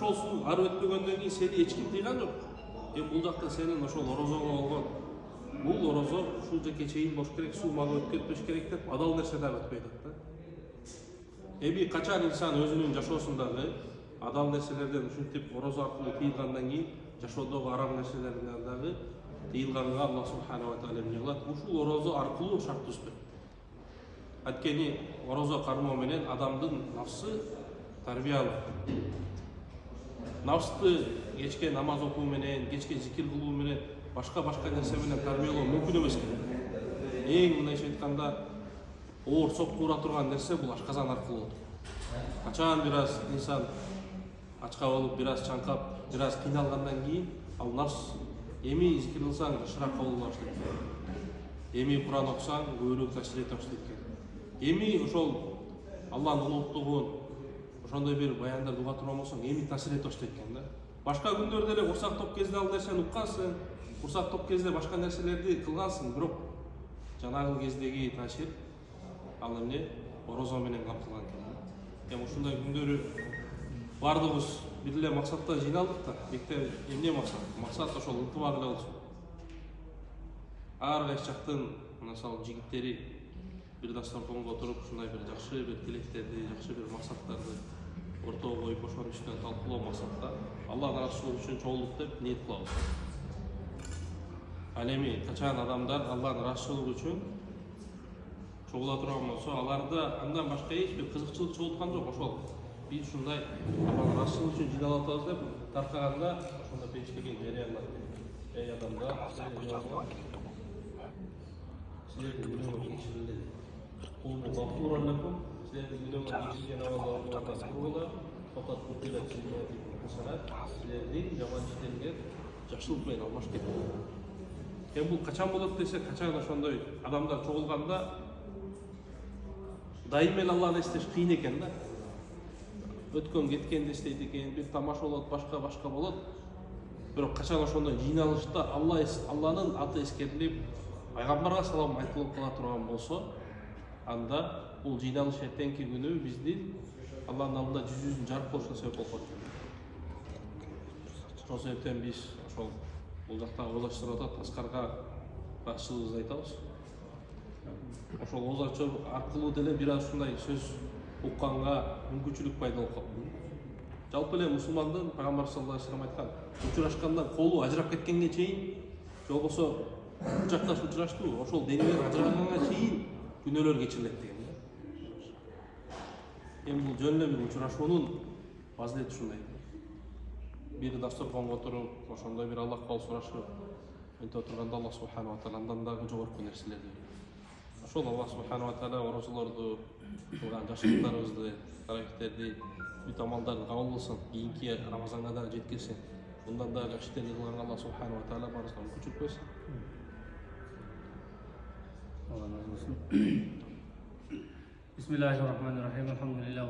ошол суу ары өтпөгөндөн кийин сени эч ким тыйган жок. Бул жакта сенин ошол орозого болгон бул орозо ушул жеке чейин болуш керек, суу мага өткөртпөш керек деп адал нерсе дагы өтпөй атат да. Эми качан инсан өзүнүн жашоосундагы адал нерселерден ушинтип орозо аркылуу тыйылгандан кийин жашоодогу арам нерселерден дагы тыйылганга Аллах субханала ва тааля эмне кылат? Ушул орозо аркылуу шарт түзбөйт. Анткени орозо кармоо менен адамдын нафсы тарбиялык. Нафсты кечке намаз окуу менен, кечке зикир кылуу менен, башка нерсе менен тарбиялоо мүмкүн эмес экен. Эң мындайча айтканда оор сокку ура турган нерсе бул ашказан аркылуу болот. Качан бир аз инсан ачка болуп, бир аз чаңкап, бир аз кыйналгандан кийин ал нафс эми зикир кылсаң ышыракка болуп баштайт. Эми Куран окусаң көбүрөөк таасир эте баштайт экен. Эми ошол Аллахтын улуттугун ошондой бир баяндарды уга турган болсоң эми таасир эте баштайт экен да. Башка күндөрдө эле курсактоп кезде ал нерсени уккансың, курсактоп кезде башка нерселерди кылгансың, бирок жанагы кездеги таасир ал эмне орозо менен камтылган экен. Эми ушундай күндөрү бардыгыбыз бир эле максатта жыйналдык да. Бекте эмне максат? Максат ошол ынтымак эле болсун. Ар кайсы жактын мисалы жигиттери бир дасторконго отуруп ушундай бир жакшы бир тилектерди, жакшы бир максаттарды ортого коюп ошонун үстүнөн талкуулоо максатта Аллах расулу үчүн чогулдук деп ниет кылабыз. Ал эми качан адамдар Аллахтын расулу үчүн чогула турган болсо, аларда андан башка эч бир кызыкчылык чогулткан жок. Ошол биз ушундай Аллахтын расулу үчүн жыйналып атабыз деп таркаганда ошондо пештеген жарыяндар. Эй адамдар, силердин күнөөңөр кечирилди. Кулду мактуураллакум, силердин күнөөңөр кечирген Аллахтан кургула, факат кутилат силердин жаман иштериңер жакшылык менен алмашып кетти. Бул качан болот десе, качан ошондой адамдар чогулганда дайым эле Аллахты эстеш кыйын экен да. Өткөн кеткенди эстейт экен, бир тамаша болот, башка болот. Бирок качан ошондой жыйналышта Алланын аты эскерилип, пайгамбарга салам айтылып кала турган болсо, анда бул жыйналыш эртеңки күнү биздин Алланын алдында жүзүбүздүн жарык болушуна себеп болуп калат. Ошол себептен биз ошол бул жакта ойлоштуруп атат, Аскарга башчылыгыбызды айтабыз. Ошол ооз ачуу аркылуу деле бир аз ушундай сөз укканга мүмкүнчүлүк пайда болуп калат. Жалпы эле мусулмандын пайгамбар саллаллаху алейхи вассалам айткан, учурашкандан колу ажырап кеткенге чейин, же болбосо кучакташ учураштуу, ошол денелер ажыраганга чейин күнөөлөр кечирилет деген. Эми бул жөн эле бир учурашуунун фазилети ушундай. Бир дасторконго отуруп, ошондой бир Аллах кол сурашып, мынтип отурганда Аллах субханала ва тааля андан дагы жогорку нерселерди. Ошол Аллах субханала ва тааля орозолорду кылган жакшылыктарыбызды, аракеттерди, бүт амалдарды кабыл кылсын, кийинки Рамазанга дагы жеткирсин. Bundan daha жакшы иштерди кылганга Аллах субханала ва тааля барыбызга мүмкүнчүлүк берсин. Bismillahirrahmanirrahim. Elhamdülillah.